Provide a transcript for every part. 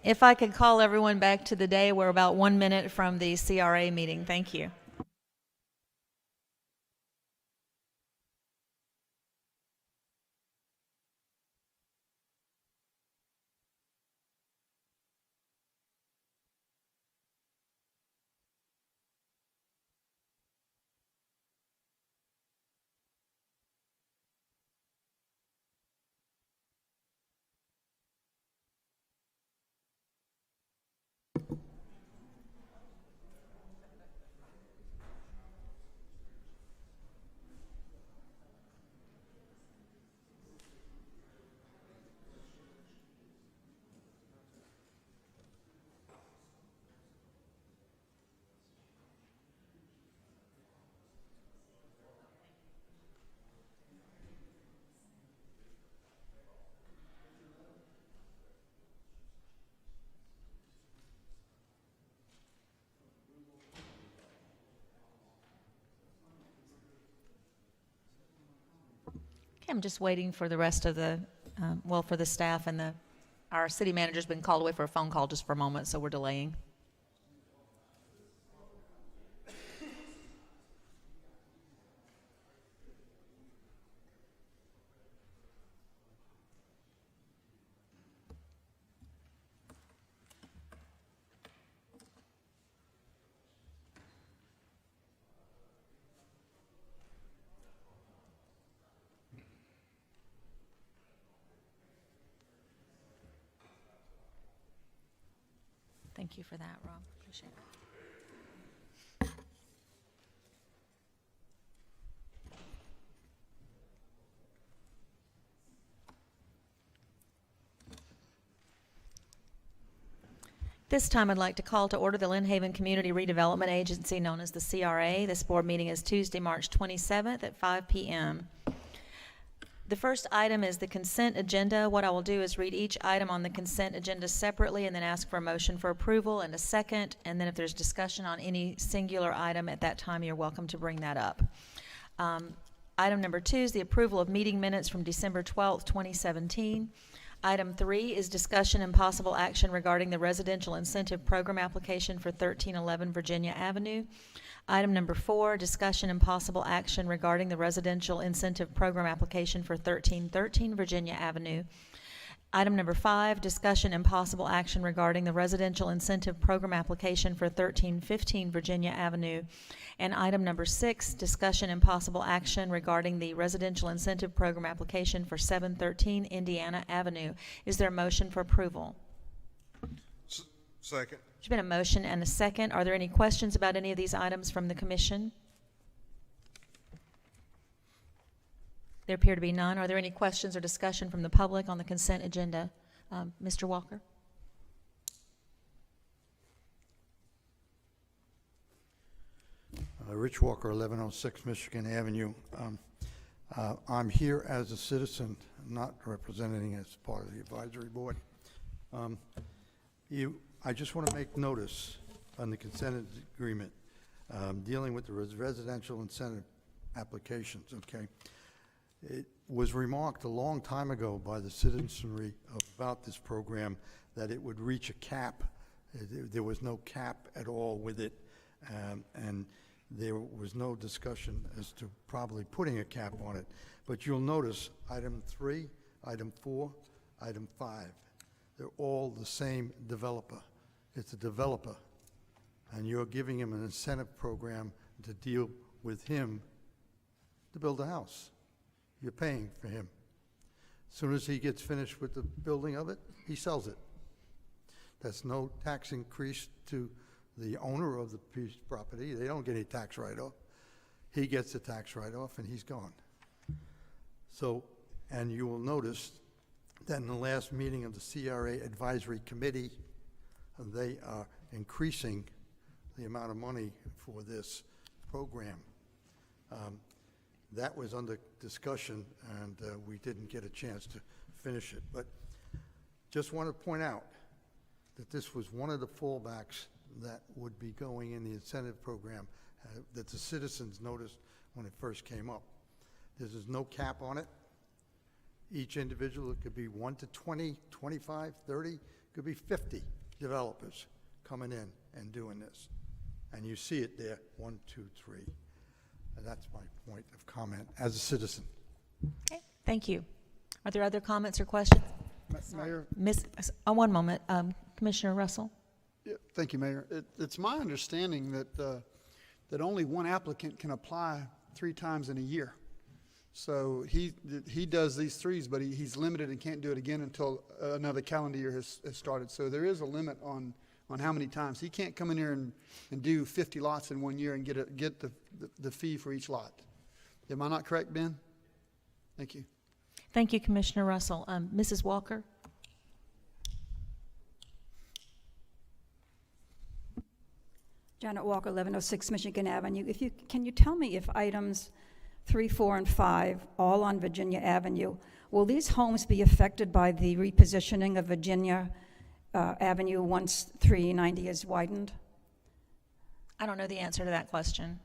If I could call everyone back to the day, we're about 1 minute from the CRA meeting. Thank you. Okay, I'm just waiting for the rest of the, for the staff and our city manager's been called away for a phone call just for a moment, so we're delaying. Thank you for that, Rob. Appreciate it. This time I'd like to call to order the Lynn Haven Community Redevelopment Agency, known as the CRA. This board meeting is Tuesday, March 27th at 5 p.m. The first item is the consent agenda. What I will do is read each item on the consent agenda separately and then ask for a motion for approval and a second, and then if there's discussion on any singular item at that time, you're welcome to bring that up. Item number 2 is the approval of meeting minutes from December 12th, 2017. Item 3 is discussion and possible action regarding the residential incentive program application for 1311 Virginia Avenue. Item number 4, discussion and possible action regarding the residential incentive program application for 1313 Virginia Avenue. Item number 5, discussion and possible action regarding the residential incentive program application for 1315 Virginia Avenue. And item number 6, discussion and possible action regarding the residential incentive program application for 713 Indiana Avenue. Is there a motion for approval? Second. There's been a motion and a second. Are there any questions about any of these items from the commission? There appear to be none. Are there any questions or discussion from the public on the consent agenda? Mr. Walker? Rich Walker, 1106 Michigan Avenue. I'm here as a citizen, not representing as part of the advisory board. I just want to make notice on the consent agreement dealing with the residential incentive applications, okay? It was remarked a long time ago by the citizenry about this program that it would reach a cap. There was no cap at all with it, and there was no discussion as to probably putting a cap on it. But you'll notice item 3, item 4, item 5, they're all the same developer. It's a developer, and you're giving him an incentive program to deal with him to build a house. You're paying for him. As soon as he gets finished with the building of it, he sells it. That's no tax increase to the owner of the piece of property. They don't get any tax write-off. He gets the tax write-off, and he's gone. So, and you will notice that in the last meeting of the CRA Advisory Committee, they are increasing the amount of money for this program. That was under discussion, and we didn't get a chance to finish it. But just want to point out that this was one of the fallbacks that would be going in the incentive program that the citizens noticed when it first came up. There's no cap on it. Each individual, it could be 1 to 20, 25, 30, it could be 50. developers coming in and doing this. And you see it there, 1, 2, 3. And that's my point of comment as a citizen. Okay, thank you. Are there other comments or questions? Mayor, One moment, Commissioner Russell. yeah, thank you, Mayor. It's my understanding that, that only one applicant can apply 3 times in a year. So he does these 3s, but he's limited and can't do it again until another calendar year has started. So there is a limit on how many times. He can't come in here and do 50 lots in 1 year and get the fee for each lot. Am I not correct, Ben? Thank you. Thank you, Commissioner Russell. Mrs. Walker? Janet Walker, 1106 Michigan Avenue. Can you tell me if items 3, 4, and 5, all on Virginia Avenue, will these homes be affected by the repositioning of Virginia Avenue once 390 is widened? I don't know the answer to that question.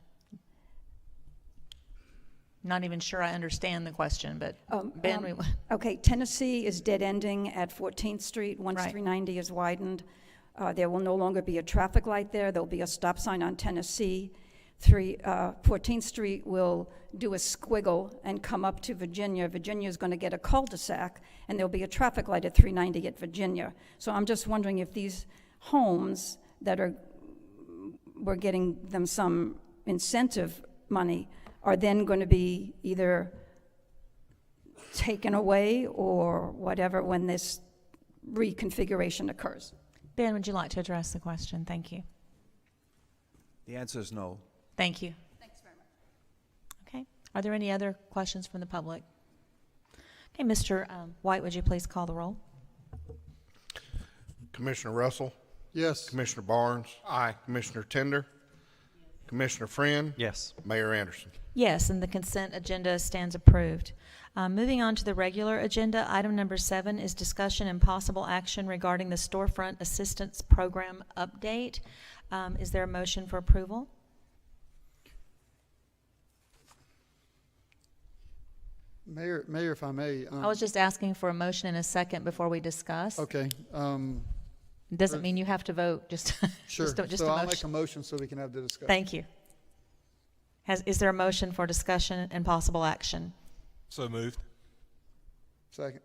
Not even sure I understand the question, but Ben, Okay, Tennessee is dead-ending at 14th Street once Right. 390 is widened. There will no longer be a traffic light there. There'll be a stop sign on Tennessee. 14th Street will do a squiggle and come up to Virginia. Virginia is going to get a cul-de-sac, and there'll be a traffic light at 390 at Virginia. So I'm just wondering if these homes that we're getting them some incentive money are then going to be either taken away or whatever when this reconfiguration occurs. Ben, would you like to address the question? Thank you. The answer is no. Thank you. Thanks very much. Okay. Are there any other questions from the public? Okay, Mr. White, would you please call the roll? Commissioner Russell, Yes. Commissioner Barnes. Aye. Commissioner Tender. Commissioner Friend. Yes. Mayor Anderson. Yes, and the consent agenda stands approved. Moving on to the regular agenda, item number 7 is discussion and possible action regarding the Storefront Assistance Program update. Is there a motion for approval? Mayor, if I may. I was just asking for a motion and a second before we discuss. Okay. It doesn't mean you have to vote, just, Sure. just So a I'll make a motion. motion so we can have the discussion. Thank you. Is there a motion for discussion and possible action? So moved. Second.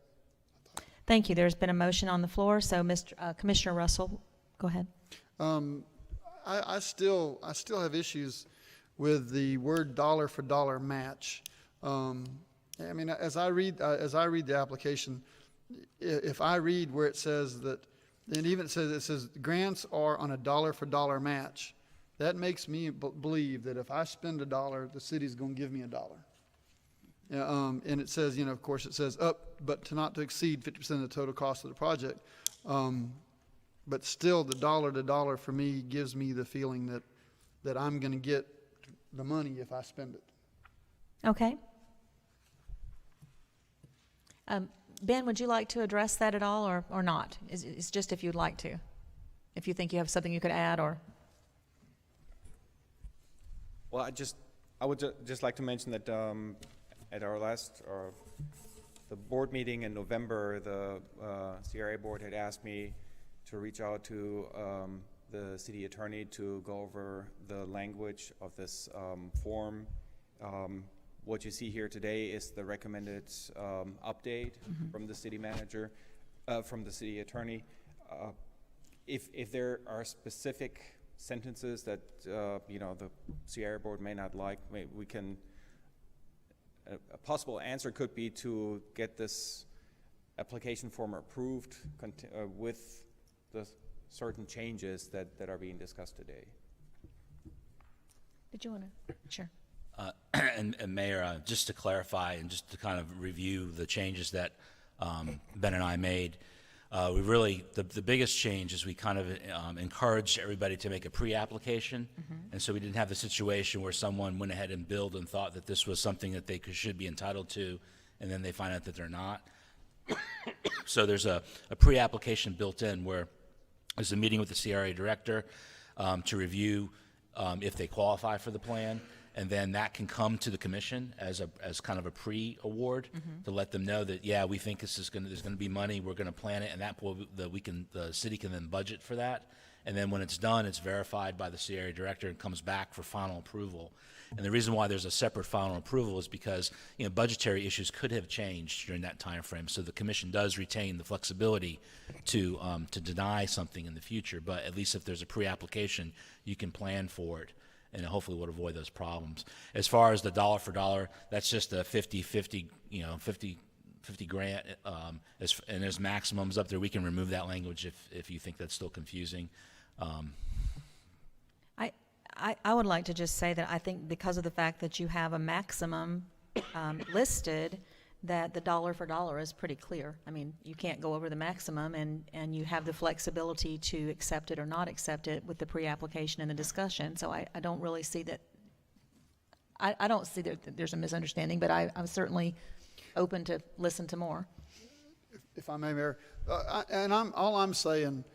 Thank you. There's been a motion on the floor, so Commissioner Russell, go ahead. I still have issues with the word dollar for dollar match. I mean, as I read the application, if I read where it says that, and even it says grants are on a dollar for dollar match, that makes me believe that if I spend $1, the city's going to give me $1. And it says, of course, it says up, but not to exceed 50% of the total cost of the project. But still, the dollar to dollar for me gives me the feeling that I'm going to get the money if I spend it. Okay. Ben, would you like to address that at all or not? It's just if you'd like to. If you think you have something you could add or... Well, I would just like to mention that at our last the board meeting in November, the CRA board had asked me to reach out to the city attorney to go over the language of this form. What you see here today is the recommended update from the city manager, from the city attorney. If there are specific sentences that the CRA board may not like, we can. A possible answer could be to get this application form approved with the certain changes that are being discussed today. Did you want to? Sure. And Mayor, just to clarify and just to kind of review the changes that Ben and I made, we really, the biggest change is we kind of encouraged everybody to make a pre-application. And so we didn't have the situation where someone went ahead and billed and thought that this was something that they should be entitled to, and then they find out that they're not. So there's a pre-application built in where there's a meeting with the CRA director to review if they qualify for the plan. and then that can come to the commission as kind of a pre-award to let them know that, yeah, we think there's going to be money, we're going to plan it, and the city can then budget for that. And then when it's done, it's verified by the CRA director and comes back for final approval. And the reason why there's a separate final approval is because, budgetary issues could have changed during that time frame. So the commission does retain the flexibility to deny something in the future. But at least if there's a pre-application, you can plan for it, and hopefully would avoid those problems. As far as the dollar for dollar, that's just a 50-50, 50 grant, and there's maximums up there. We can remove that language if you think that's still confusing. I would like to just say that I think because of the fact that you have a maximum listed, that the dollar for dollar is pretty clear. I mean, you can't go over the maximum, and you have the flexibility to accept it or not accept it with the pre-application and the discussion. So I don't really see that, I don't see that there's a misunderstanding, but I'm certainly open to listen to more. If I may, Mayor, all I'm saying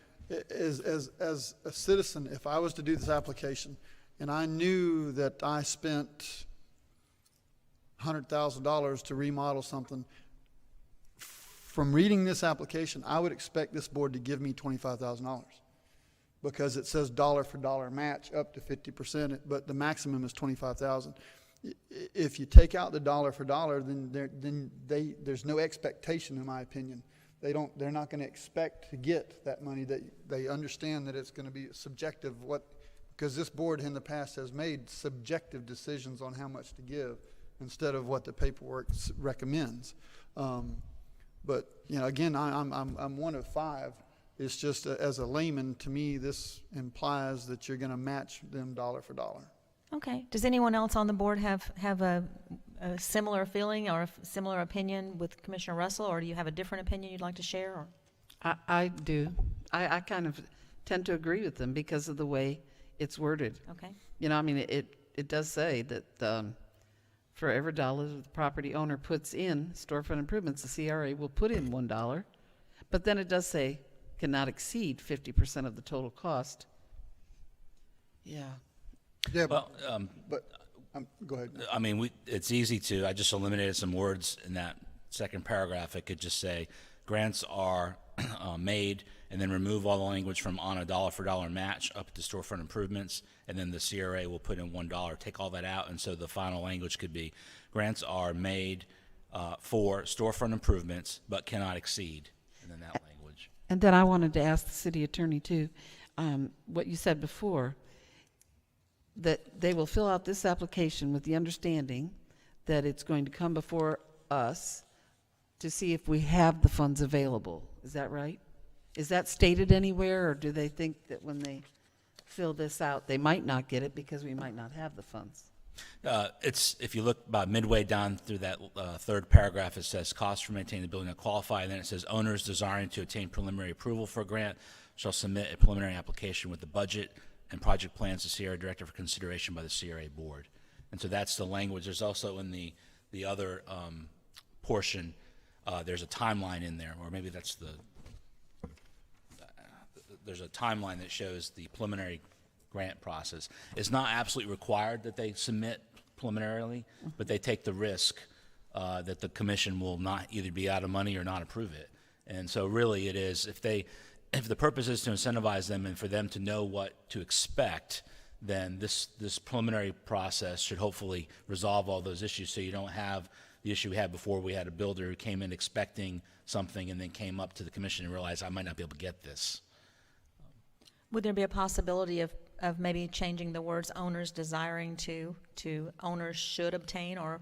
is, as a citizen, if I was to do this application and I knew that I spent $100,000 to remodel something, from reading this application, I would expect this board to give me $25,000 because it says dollar for dollar match up to 50%, but the maximum is $25,000. If you take out the dollar for dollar, then there's no expectation, in my opinion. They're not going to expect to get that money. They understand that it's going to be subjective, because this board in the past has made subjective decisions on how much to give instead of what the paperwork recommends. But again, I'm one of five. It's just as a layman, to me, this implies that you're going to match them dollar for dollar. Okay. Does anyone else on the board have a similar feeling or a similar opinion with Commissioner Russell, or do you have a different opinion you'd like to share? Or? I do. I kind of tend to agree with them because of the way it's worded. Okay. It does say that for every dollar the property owner puts in storefront improvements, the CRA will put in $1. But then it does say cannot exceed 50% of the total cost. Yeah. Yeah, Well, go ahead. I mean, it's easy to, I just eliminated some words in that second paragraph. It could just say, grants are made, and then remove all the language from on a dollar for dollar match up to storefront improvements, and then the CRA will put in $1. Take all that out, and so the final language could be, grants are made for storefront improvements, but cannot exceed, and then that language. And then I wanted to ask the city attorney too, what you said before, that they will fill out this application with the understanding that it's going to come before us to see if we have the funds available. Is that right? Is that stated anywhere, or do they think that when they fill this out, they might not get it because we might not have the funds? It's, if you look about midway down through that third paragraph, it says costs for maintaining the building are qualified, and then it says owners desiring to obtain preliminary approval for a grant shall submit a preliminary application with the budget and project plans to CRA director for consideration by the CRA board. And so that's the language. There's also in the other portion, there's a timeline in there, or maybe that's there's a timeline that shows the preliminary grant process. It's not absolutely required that they submit preliminarily, but they take the risk that the commission will not either be out of money or not approve it. And so really it is, if the purpose is to incentivize them and for them to know what to expect, then this preliminary process should hopefully resolve all those issues, so you don't have the issue we had before. We had a builder who came in expecting something and then came up to the commission and realized, I might not be able to get this. Would there be a possibility of maybe changing the words owners desiring to owners should obtain, or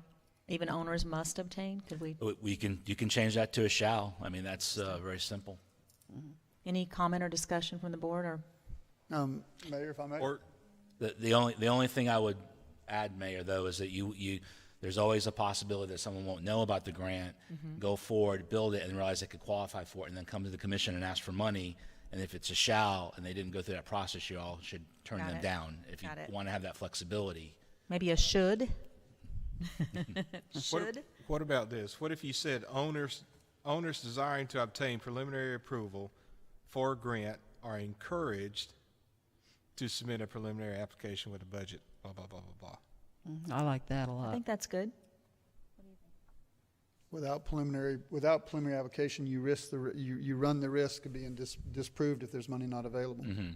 even owners must obtain? Could we? You can change that to a shall. I mean, that's very simple. Any comment or discussion from the board, or? Mayor, if I may. Or The only thing I would add, Mayor, though, is that there's always a possibility that someone won't know about the grant, go forward, build it, and realize they could qualify for it, and then come to the commission and ask for money. And if it's a shall and they didn't go through that process, you all should turn Got them it. down if you Got it. want to have that flexibility. Maybe a should? Should? what about this? What if you said owners desiring to obtain preliminary approval for a grant are encouraged to submit a preliminary application with a budget, blah, blah, blah, blah, blah. I like that a I lot. think that's good. Without preliminary application, you risk you run the risk of being disproved if there's money not available. Mm-hmm.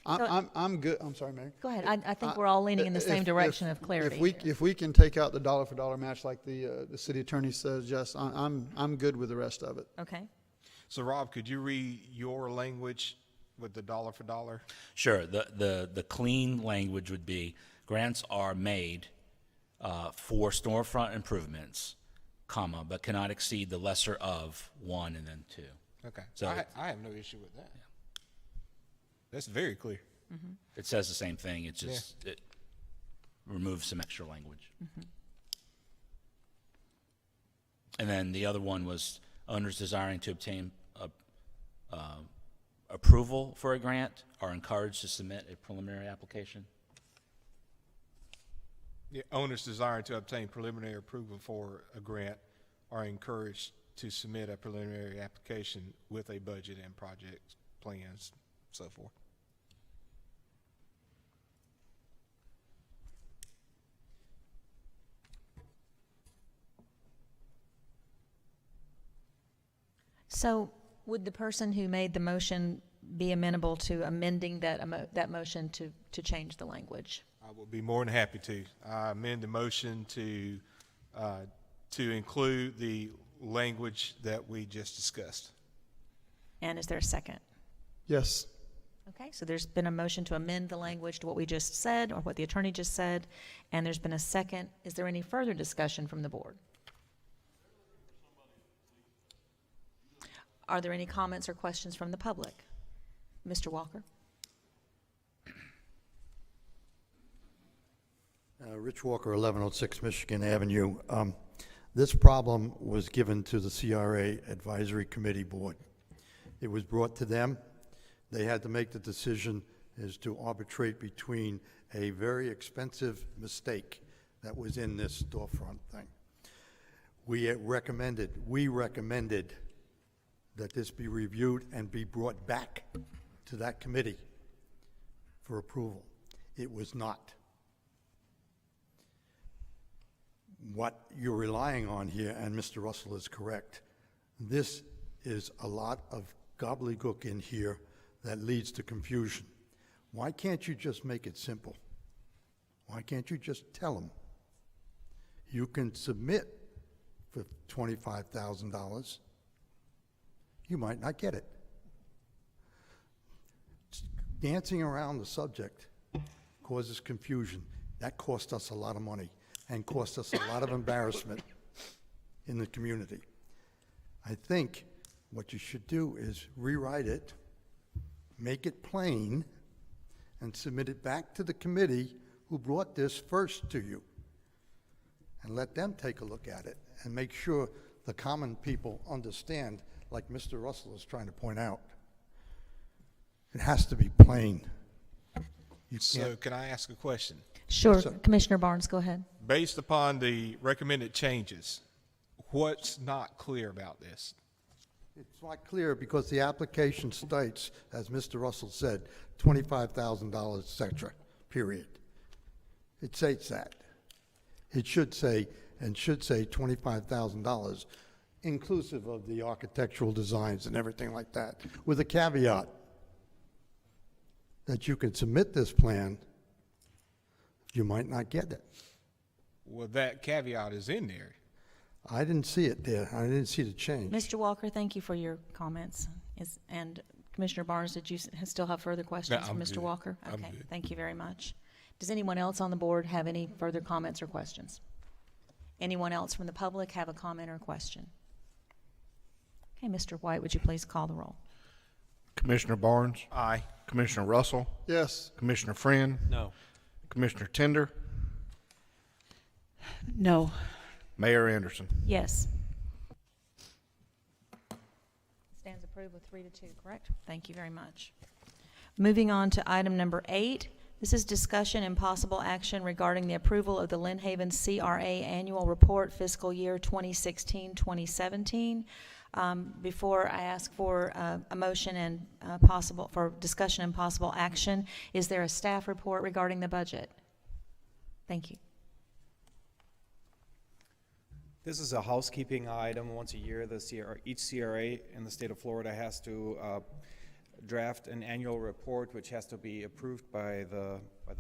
I'm good. I'm sorry, Mayor. Go ahead. I think we're all leaning in the same direction of clarity. If we can take out the dollar for dollar match like the city attorney says, yes, I'm good with the rest of it. Okay. So Rob, could you read your language with the dollar for dollar? Sure. The clean language would be grants are made for storefront improvements, comma, but cannot exceed the lesser of 1 and then 2. Okay. So- I have no issue with that. That's very clear. It says the same thing. It just it removes some extra language. And then the other one was owners desiring to obtain approval for a grant are encouraged to submit a preliminary application. Yeah, owners desiring to obtain preliminary approval for a grant are encouraged to submit a preliminary application with a budget and project plans, so forth. So would the person who made the motion be amenable to amending that motion to change the language? I would be more than happy to. I amend the motion to include the language that we just discussed. And is there a second? Yes. Okay, so there's been a motion to amend the language to what we just said, or what the attorney just said, and there's been a second. Is there any further discussion from the board? Are there any comments or questions from the public? Mr. Walker? Rich Walker, 1106 Michigan Avenue. This problem was given to the CRA Advisory Committee Board. It was brought to them. They had to make the decision as to arbitrate between a very expensive mistake that was in this storefront thing. We recommended that this be reviewed and be brought back to that committee for approval. It was not. What you're relying on here, and Mr. Russell is correct, this is a lot of gobbledygook in here that leads to confusion. Why can't you just make it simple? Why can't you just tell them you can submit for $25,000? You might not get it. Dancing around the subject causes confusion. That cost us a lot of money and cost us a lot of embarrassment in the community. I think what you should do is rewrite it, make it plain, and submit it back to the committee who brought this first to you. And let them take a look at it and make sure the common people understand, like Mr. Russell is trying to point out. It has to be plain. You So can't, can I ask a question? Sure. sir. Commissioner Barnes, go ahead. Based upon the recommended changes, what's not clear about this? it's not clear because the application states, as Mr. Russell said, $25,000, et cetera, period. It states that. It should say $25,000, inclusive of the architectural designs and everything like that, with a caveat that you can submit this plan, you might not get it. Well, that caveat is in there. I didn't see it there. I didn't see the change. Mr. Walker, thank you for your comments. And Commissioner Barnes, did you still have further questions for I'm Mr. good. Walker? I'm Okay, good. thank you very much. Does anyone else on the board have any further comments or questions? Anyone else from the public have a comment or question? Okay, Mr. White, would you please call the roll? Commissioner Barnes, Aye. Commissioner Russell, Yes. Commissioner Friend, No. Commissioner Tender, No. Mayor Anderson. Yes. Stands approved with 3-2, correct? Thank you very much. Moving on to item number 8. This is discussion and possible action regarding the approval of the Lynn Haven CRA Annual Report Fiscal Year 2016-2017. Before I ask for a motion and for discussion and possible action, is there a staff report regarding the budget? Thank you. This is a housekeeping item. Once a year, each CRA in the state of Florida has to draft an annual report, which has to be approved by the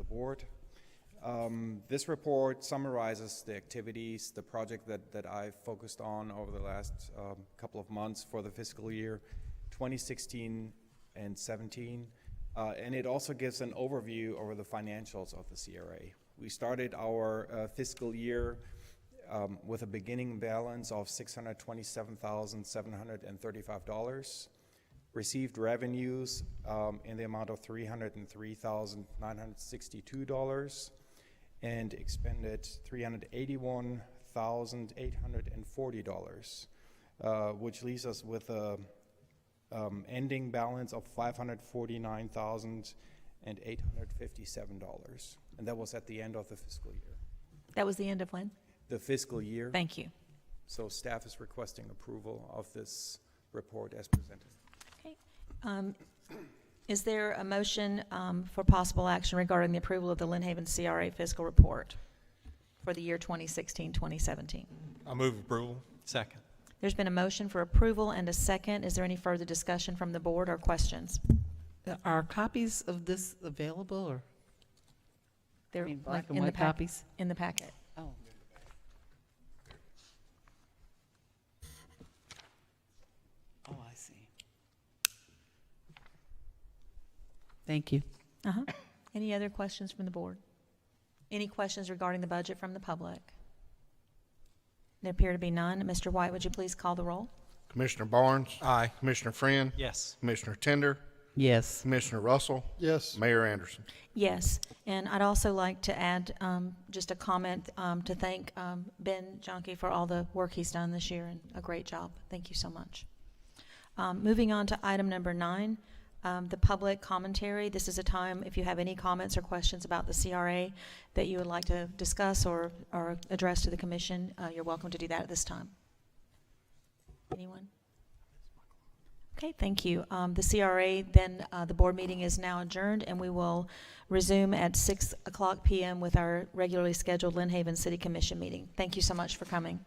board. This report summarizes the activities, the project that I've focused on over the last couple of months for the fiscal year 2016 and 17. And it also gives an overview over the financials of the CRA. We started our fiscal year with a beginning balance of $627,735, received revenues in the amount of $303,962, and expended $381,840, which leaves us with a ending balance of $549,857, and that was at the end of the fiscal year. That was the end of when? The fiscal year. Thank you. So staff is requesting approval of this report as presented. Okay. Is there a motion for possible action regarding the approval of the Lynn Haven CRA fiscal report for the year 2016-2017? I move approval. Second. There's been a motion for approval and a second. Is there any further discussion from the board or questions? Are copies of this available, or They're black and in the white copies? In the packet. Oh. Oh, I see. Thank you. Uh-huh. Any other questions from the board? Any questions regarding the budget from the public? There appear to be none. Mr. White, would you please call the roll? Commissioner Barnes? Aye. Commissioner Friend? Yes. Commissioner Tender? Yes. Commissioner Russell? Yes. Mayor Anderson? Yes, and I'd also like to add just a comment to thank Ben Jonke for all the work he's done this year, and a great job. Thank you so much. Moving on to item number 9, the public commentary. This is a time, if you have any comments or questions about the CRA that you would like to discuss or address to the commission, you're welcome to do that at this time. Anyone? Okay, thank you. The CRA, then the board meeting is now adjourned, and we will resume at 6:00 p.m. with our regularly scheduled Lynn Haven City Commission meeting. Thank you so much for coming.